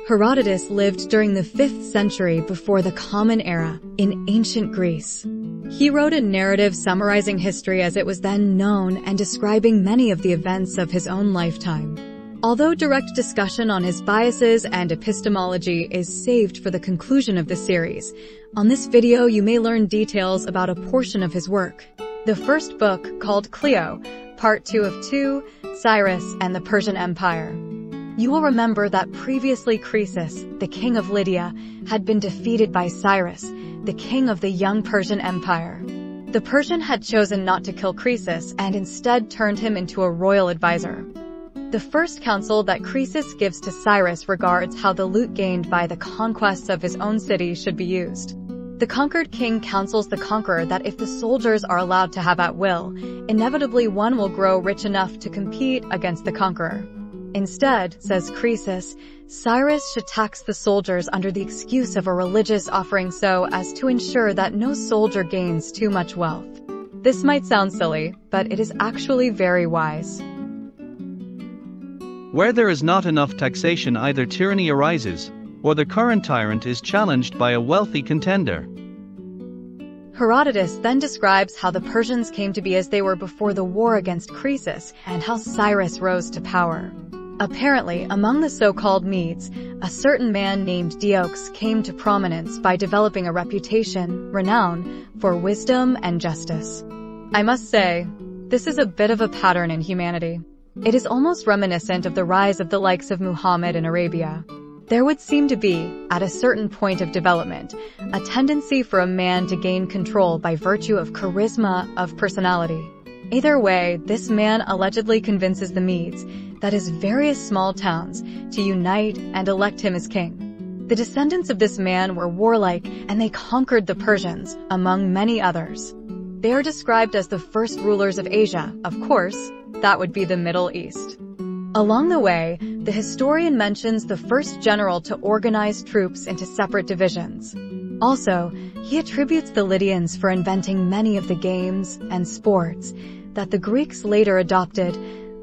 Herodotus lived during the 5th century before the Common Era in ancient Greece. He wrote a narrative summarizing history as it was then known and describing many of the events of his own lifetime. Although direct discussion on his biases and epistemology is saved for the conclusion of the series, on this video you may learn details about a portion of his work. The first book, called Clio, Part 2 of 2, Cyrus and the Persian Empire. You will remember that previously Croesus, the king of Lydia, had been defeated by Cyrus, the king of the young Persian Empire. The Persian had chosen not to kill Croesus and instead turned him into a royal advisor. The first counsel that Croesus gives to Cyrus regards how the loot gained by the conquests of his own city should be used. The conquered king counsels the conqueror that if the soldiers are allowed to have at will, inevitably one will grow rich enough to compete against the conqueror. Instead, says Croesus, Cyrus should tax the soldiers under the excuse of a religious offering so as to ensure that no soldier gains too much wealth. This might sound silly, but it is actually very wise. Where there is not enough taxation, either tyranny arises, or the current tyrant is challenged by a wealthy contender. Herodotus then describes how the Persians came to be as they were before the war against Croesus and how Cyrus rose to power. Apparently, among the so-called Medes, a certain man named Diox came to prominence by developing a renown for wisdom and justice. I must say, this is a bit of a pattern in humanity. It is almost reminiscent of the rise of the likes of Muhammad in Arabia. There would seem to be, at a certain point of development, a tendency for a man to gain control by virtue of charisma, of personality. Either way, this man allegedly convinces the Medes, that is various small towns, to unite and elect him as king. The descendants of this man were warlike and they conquered the Persians, among many others. They are described as the first rulers of Asia. Of course, that would be the Middle East. Along the way, the historian mentions the first general to organize troops into separate divisions. Also, he attributes the Lydians for inventing many of the games and sports that the Greeks later adopted.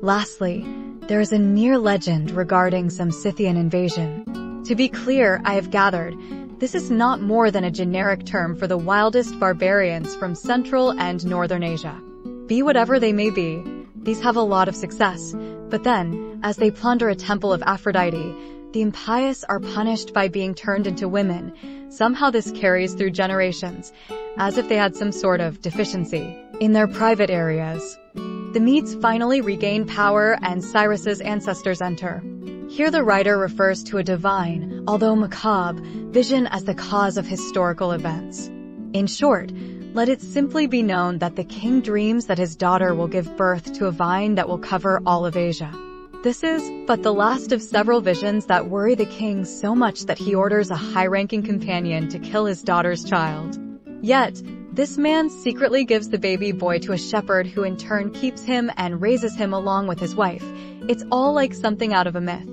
Lastly, there is a near legend regarding some Scythian invasion. To be clear, I have gathered, this is not more than a generic term for the wildest barbarians from Central and Northern Asia. Be whatever they may be, these have a lot of success, but then, as they plunder a temple of Aphrodite, the impious are punished by being turned into women. Somehow this carries through generations, as if they had some sort of deficiency in their private areas. The Medes finally regain power and Cyrus's ancestors enter. Here the writer refers to a divine, although macabre, vision as the cause of historical events. In short, let it simply be known that the king dreams that his daughter will give birth to a vine that will cover all of Asia. This is but the last of several visions that worry the king so much that he orders a high-ranking companion to kill his daughter's child. Yet, this man secretly gives the baby boy to a shepherd who in turn keeps him and raises him along with his wife. It's all like something out of a myth.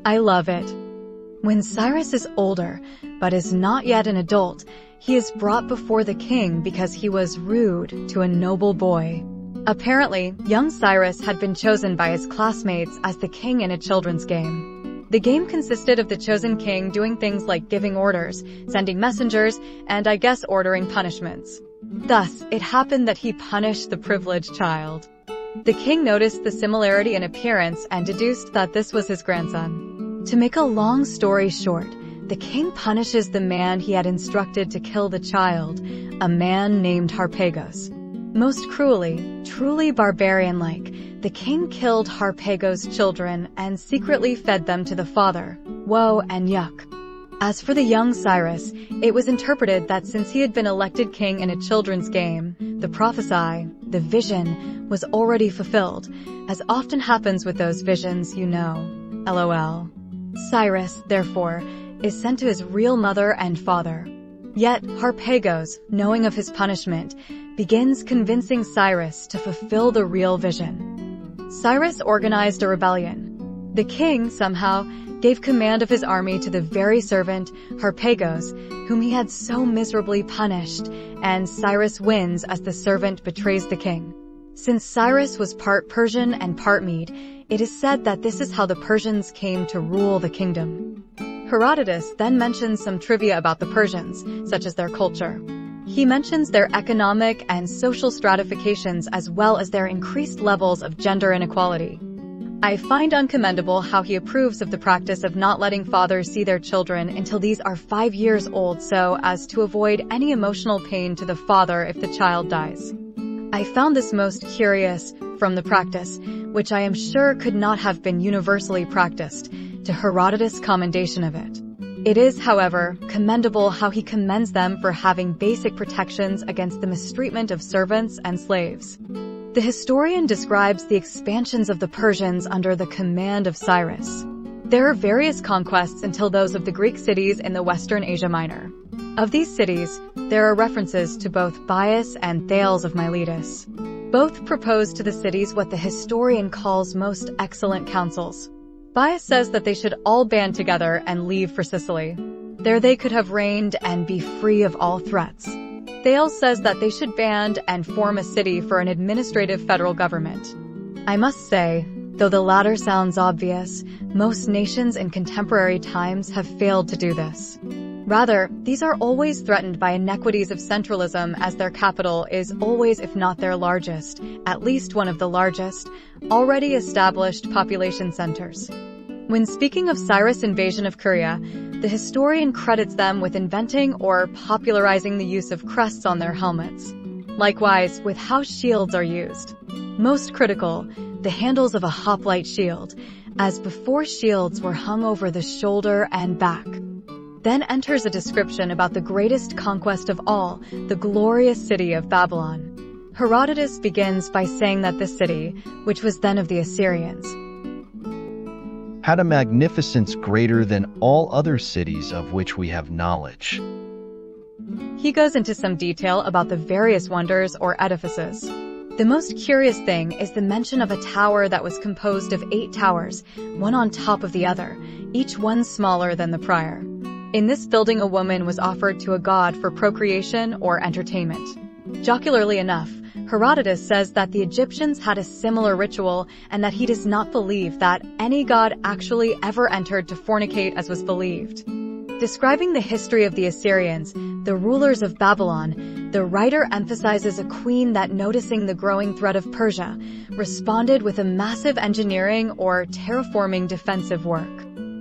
I love it. When Cyrus is older, but is not yet an adult, he is brought before the king because he was rude to a noble boy. Apparently, young Cyrus had been chosen by his classmates as the king in a children's game. The game consisted of the chosen king doing things like giving orders, sending messengers, and I guess ordering punishments. Thus, it happened that he punished the privileged child. The king noticed the similarity in appearance and deduced that this was his grandson. To make a long story short, the king punishes the man he had instructed to kill the child, a man named Harpagos. Most cruelly, truly barbarian-like, the king killed Harpagos' children and secretly fed them to the father. Woe and yuck. As for the young Cyrus, it was interpreted that since he had been elected king in a children's game, the prophecy, the vision, was already fulfilled, as often happens with those visions, you know. LOL. Cyrus, therefore, is sent to his real mother and father. Yet, Harpagos, knowing of his punishment, begins convincing Cyrus to fulfill the real vision. Cyrus organized a rebellion. The king, somehow, gave command of his army to the very servant, Harpagos, whom he had so miserably punished, and Cyrus wins as the servant betrays the king. Since Cyrus was part Persian and part Mede, it is said that this is how the Persians came to rule the kingdom. Herodotus then mentions some trivia about the Persians, such as their culture. He mentions their economic and social stratifications as well as their increased levels of gender inequality. I find uncommendable how he approves of the practice of not letting fathers see their children until these are 5 years old so as to avoid any emotional pain to the father if the child dies. I found this most curious from the practice, which I am sure could not have been universally practiced, to Herodotus' commendation of it. It is, however, commendable how he commends them for having basic protections against the mistreatment of servants and slaves. The historian describes the expansions of the Persians under the command of Cyrus. There are various conquests until those of the Greek cities in the Western Asia Minor. Of these cities, there are references to both Bias and Thales of Miletus. Both propose to the cities what the historian calls most excellent counsels. Bias says that they should all band together and leave for Sicily. There they could have reigned and be free of all threats. Thales says that they should band and form a city for an administrative federal government. I must say, though the latter sounds obvious, most nations in contemporary times have failed to do this. Rather, these are always threatened by inequities of centralism as their capital is always, if not their largest, at least one of the largest, already established population centers. When speaking of Cyrus' invasion of Caria, the historian credits them with inventing or popularizing the use of crests on their helmets. Likewise, with how shields are used. Most critical, the handles of a hoplite shield, as before shields were hung over the shoulder and back. Then enters a description about the greatest conquest of all, the glorious city of Babylon. Herodotus begins by saying that this city, which was then of the Assyrians, had a magnificence greater than all other cities of which we have knowledge. He goes into some detail about the various wonders or edifices. The most curious thing is the mention of a tower that was composed of 8 towers, one on top of the other, each one smaller than the prior. In this building a woman was offered to a god for procreation or entertainment. Jocularly enough, Herodotus says that the Egyptians had a similar ritual and that he does not believe that any god actually ever entered to fornicate as was believed. Describing the history of the Assyrians, the rulers of Babylon, the writer emphasizes a queen that, noticing the growing threat of Persia, responded with a massive engineering or terraforming defensive work.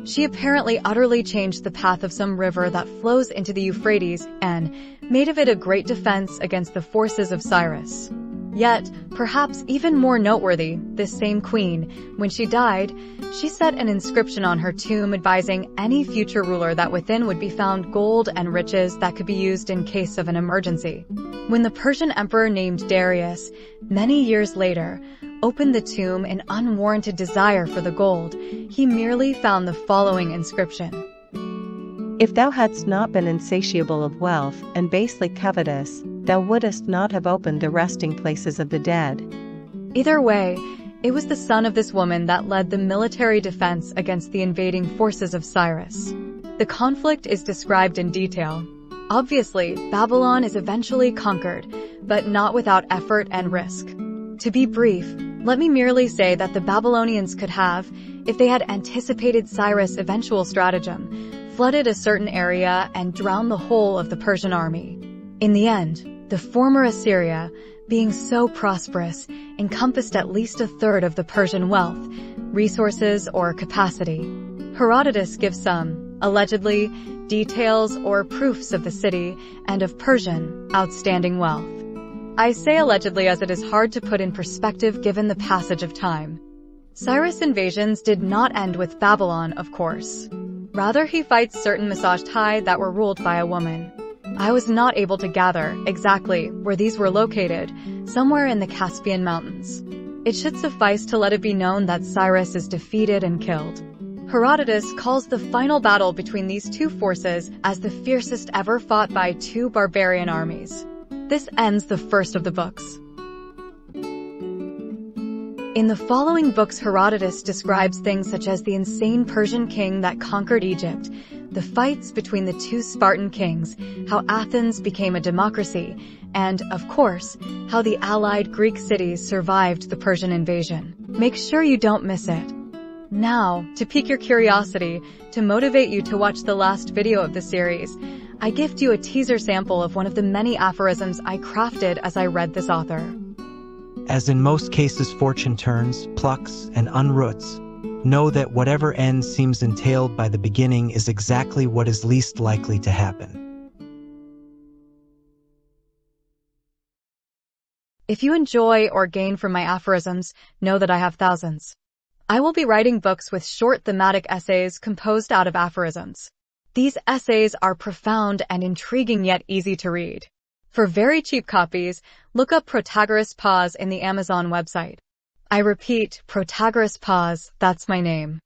She apparently utterly changed the path of some river that flows into the Euphrates and made of it a great defense against the forces of Cyrus. Yet, perhaps even more noteworthy, this same queen, when she died, she set an inscription on her tomb advising any future ruler that within would be found gold and riches that could be used in case of an emergency. When the Persian emperor named Darius, many years later, opened the tomb in unwarranted desire for the gold, he merely found the following inscription: If thou hadst not been insatiable of wealth and basely covetous, thou wouldest not have opened the resting places of the dead. Either way, it was the son of this woman that led the military defense against the invading forces of Cyrus. The conflict is described in detail. Obviously, Babylon is eventually conquered, but not without effort and risk. To be brief, let me merely say that the Babylonians could have, if they had anticipated Cyrus' eventual stratagem, flooded a certain area and drowned the whole of the Persian army. In the end, the former Assyria, being so prosperous, encompassed at least a third of the Persian wealth, resources, or capacity. Herodotus gives some, allegedly, details or proofs of the city and of Persian outstanding wealth. I say allegedly as it is hard to put in perspective given the passage of time. Cyrus' invasions did not end with Babylon, of course. Rather, he fights certain Masajtai that were ruled by a woman. I was not able to gather exactly where these were located, somewhere in the Caspian Mountains. It should suffice to let it be known that Cyrus is defeated and killed. Herodotus calls the final battle between these two forces as the fiercest ever fought by two barbarian armies. This ends the first of the books. In the following books, Herodotus describes things such as the insane Persian king that conquered Egypt, the fights between the two Spartan kings, how Athens became a democracy, and, of course, how the allied Greek cities survived the Persian invasion. Make sure you don't miss it. Now, to pique your curiosity, to motivate you to watch the last video of the series, I gift you a teaser sample of one of the many aphorisms I crafted as I read this author. As in most cases fortune turns, plucks, and unroots, know that whatever end seems entailed by the beginning is exactly what is least likely to happen. If you enjoy or gain from my aphorisms, know that I have thousands. I will be writing books with short thematic essays composed out of aphorisms. These essays are profound and intriguing yet easy to read. For very cheap copies, look up Protagoras Pause in the Amazon website. I repeat, Protagoras Pause, that's my name.